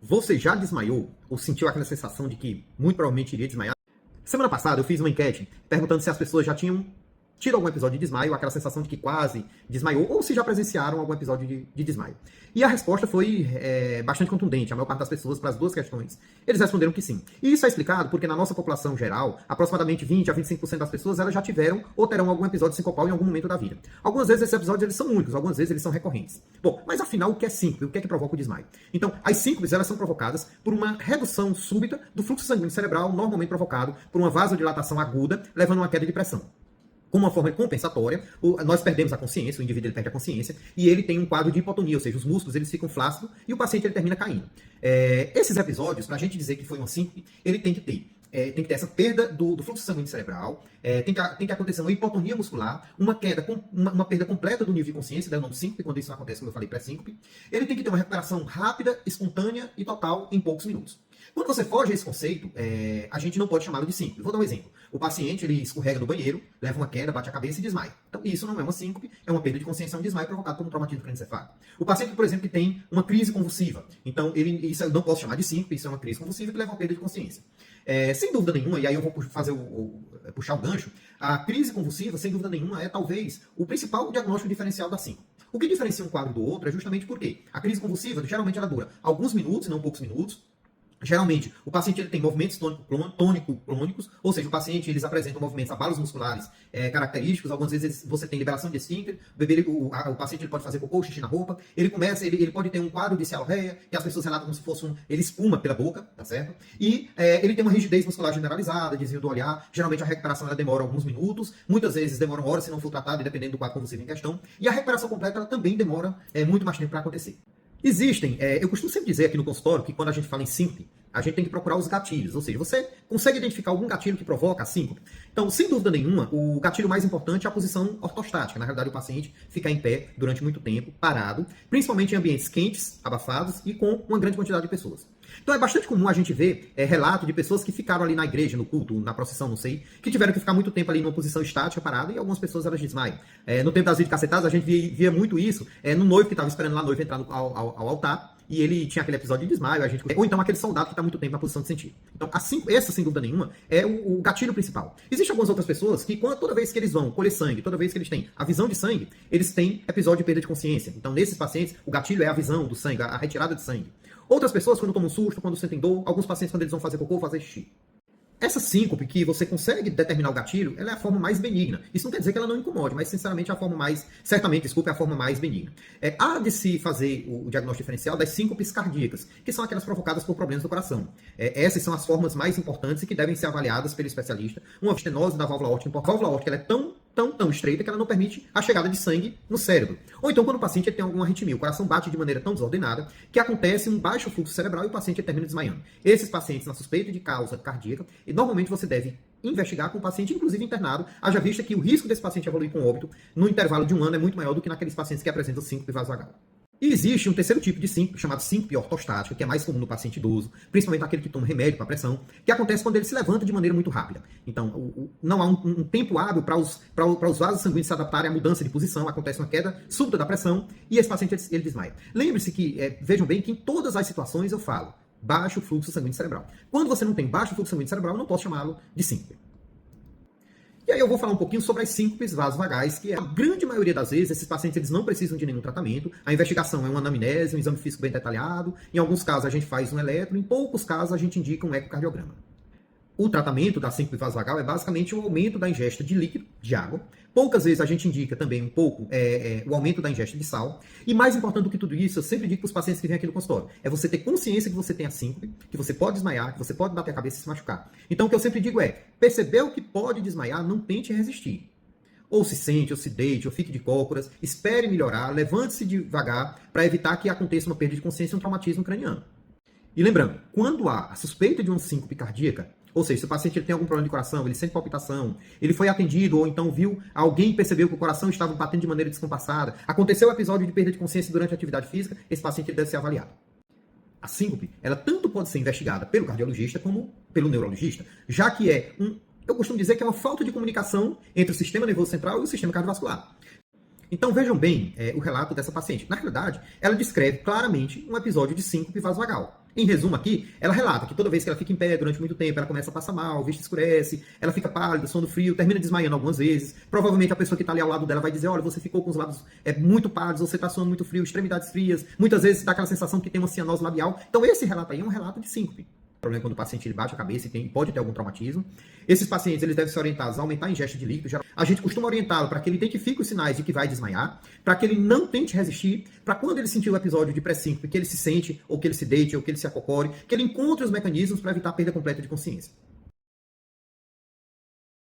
Você já desmaiou ou sentiu aquela sensação de que muito provavelmente iria desmaiar? Semana passada eu fiz uma enquete perguntando se as pessoas já tinham tido algum episódio de desmaio, aquela sensação de que quase desmaiou, ou se já presenciaram algum episódio de desmaio. E a resposta foi bastante contundente, a maior parte das pessoas, para as duas questões, eles responderam que sim. E isso é explicado porque na nossa população geral, aproximadamente 20 a 25% das pessoas, elas já tiveram ou terão algum episódio sincopal em algum momento da vida. Algumas vezes esses episódios eles são únicos, algumas vezes eles são recorrentes. Bom, mas afinal o que é síncope? O que é que provoca o desmaio? Então, as síncopes elas são provocadas por uma redução súbita do fluxo sanguíneo cerebral, normalmente provocado por uma vasodilatação aguda, levando a uma queda de pressão. Como uma forma compensatória, nós perdemos a consciência, o indivíduo ele perde a consciência, e ele tem um quadro de hipotonia, ou seja, os músculos eles ficam flácidos e o paciente ele termina caindo. Esses episódios, para a gente dizer que foi uma síncope, ele tem que ter essa perda do fluxo sanguíneo cerebral, tem que acontecer uma hipotonia muscular, uma queda, uma perda completa do nível de consciência, daí o nome síncope, quando isso não acontece, como eu falei, pré-síncope. Ele tem que ter uma recuperação rápida, espontânea e total em poucos minutos. Quando você foge a esse conceito, a gente não pode chamá-lo de síncope. Vou dar um exemplo. O paciente ele escorrega no banheiro, leva uma queda, bate a cabeça e desmaia. Então isso não é uma síncope, é uma perda de consciência, é um desmaio provocado por um traumatismo crânioencefálico. O paciente, por exemplo, que tem uma crise convulsiva. Então isso eu não posso chamar de síncope, isso é uma crise convulsiva que leva a uma perda de consciência. Sem dúvida nenhuma, e aí eu vou puxar o gancho, a crise convulsiva, sem dúvida nenhuma, é talvez o principal diagnóstico diferencial da síncope. O que diferencia um quadro do outro é justamente porque a crise convulsiva, geralmente ela dura alguns minutos, não poucos minutos. Geralmente, o paciente ele tem movimentos tônico-clônicos, ou seja, o paciente eles apresentam movimentos abalos musculares característicos, algumas vezes você tem liberação de esfíncter, o paciente ele pode fazer cocô, xixi na roupa, ele pode ter um quadro de cialorreia, que as pessoas relatam como se fosse ele espuma pela boca, tá certo? E ele tem uma rigidez muscular generalizada, desvio do olhar, geralmente a recuperação ela demora alguns minutos, muitas vezes demora horas se não for tratado, dependendo do quadro convulsivo em questão, e a recuperação completa ela também demora muito mais tempo para acontecer. Existem, eu costumo sempre dizer aqui no consultório que quando a gente fala em síncope, a gente tem que procurar os gatilhos, ou seja, você consegue identificar algum gatilho que provoca a síncope? Então, sem dúvida nenhuma, o gatilho mais importante é a posição ortostática. Na realidade, o paciente fica em pé durante muito tempo, parado, principalmente em ambientes quentes, abafados e com uma grande quantidade de pessoas. Então é bastante comum a gente ver relato de pessoas que ficaram ali na igreja, no culto, na procissão, não sei, que tiveram que ficar muito tempo ali numa posição estática, parada, e algumas pessoas elas desmaiam. No tempo das videocassetadas, a gente via muito isso, no noivo que estava esperando lá a noiva entrar ao altar, e ele tinha aquele episódio de desmaio, ou então aquele soldado que está muito tempo na posição de sentir. Então, essa, sem dúvida nenhuma, é o gatilho principal. Existem algumas outras pessoas que, toda vez que eles vão colher sangue, toda vez que eles têm a visão de sangue, eles têm episódio de perda de consciência. Então, nesses pacientes, o gatilho é a visão do sangue, a retirada de sangue. Outras pessoas, quando tomam um susto, quando sentem dor, alguns pacientes, quando eles vão fazer cocô, fazer xixi. Essa síncope que você consegue determinar o gatilho, ela é a forma mais benigna. Isso não quer dizer que ela não incomode, mas sinceramente é a forma mais, é a forma mais benigna. Há de se fazer o diagnóstico diferencial das síncopes cardíacas, que são aquelas provocadas por problemas do coração. Essas são as formas mais importantes e que devem ser avaliadas pelo especialista. Uma estenose da válvula aórtica, a válvula aórtica ela é tão estreita que ela não permite a chegada de sangue no cérebro. Ou então quando o paciente tem alguma arritmia, o coração bate de maneira tão desordenada que acontece um baixo fluxo cerebral e o paciente termina desmaiando. Esses pacientes, na suspeita de causa cardíaca, e normalmente você deve investigar com o paciente, inclusive internado, haja vista que o risco desse paciente evoluir com óbito no intervalo de um ano é muito maior do que naqueles pacientes que apresentam síncope vasovagal. E existe um terceiro tipo de síncope, chamado síncope ortostática, que é mais comum no paciente idoso, principalmente aquele que toma remédio para pressão, que acontece quando ele se levanta de maneira muito rápida. Então, não há um tempo hábil para os vasos sanguíneos se adaptarem à mudança de posição, acontece uma queda súbita da pressão e esse paciente ele desmaia. Lembre-se que, vejam bem, que em todas as situações eu falo baixo fluxo sanguíneo cerebral. Quando você não tem baixo fluxo sanguíneo cerebral, eu não posso chamá-lo de síncope. E aí eu vou falar um pouquinho sobre as síncopes vasovagais, que a grande maioria das vezes, esses pacientes eles não precisam de nenhum tratamento. A investigação é uma anamnese, um exame físico bem detalhado. Em alguns casos a gente faz um eletro, em poucos casos a gente indica um ecocardiograma. O tratamento da síncope vasovagal é basicamente o aumento da ingesta de líquido, de água. Poucas vezes a gente indica também um pouco o aumento da ingesta de sal. E mais importante do que tudo isso, eu sempre digo para os pacientes que vêm aqui no consultório, é você ter consciência que você tem a síncope, que você pode desmaiar, que você pode bater a cabeça e se machucar. Então o que eu sempre digo é, percebeu que pode desmaiar, não tente resistir. Ou se sente, ou se deite, ou fique de cócoras, espere melhorar, levante-se devagar para evitar que aconteça uma perda de consciência e um traumatismo craniano. E lembrando, quando há a suspeita de uma síncope cardíaca, ou seja, se o paciente ele tem algum problema de coração, ele sente palpitação, ele foi atendido ou então viu alguém percebeu que o coração estava batendo de maneira descompassada, aconteceu o episódio de perda de consciência durante a atividade física, esse paciente ele deve ser avaliado. A síncope, ela tanto pode ser investigada pelo cardiologista como pelo neurologista, já que eu costumo dizer que é uma falta de comunicação entre o sistema nervoso central e o sistema cardiovascular. Então vejam bem o relato dessa paciente. Na realidade, ela descreve claramente um episódio de síncope vasovagal. Em resumo aqui, ela relata que toda vez que ela fica em pé durante muito tempo, ela começa a passar mal, o vista escurece, ela fica pálida, sono frio, termina desmaiando algumas vezes. Provavelmente a pessoa que está ali ao lado dela vai dizer, olha, você ficou com os lábios muito pálidos, você está suando muito frio, extremidades frias. Muitas vezes dá aquela sensação que tem uma cianose labial. Então esse relato aí é um relato de síncope. O problema é quando o paciente ele bate a cabeça e pode ter algum traumatismo. Esses pacientes eles devem ser orientados a aumentar a ingesta de líquido. A gente costuma orientá-lo para que ele identifique os sinais de que vai desmaiar, para que ele não tente resistir, para quando ele sentir o episódio de pré-síncope, que ele se sente, ou que ele se deite, ou que ele se acocore, que ele encontre os mecanismos para evitar a perda completa de consciência.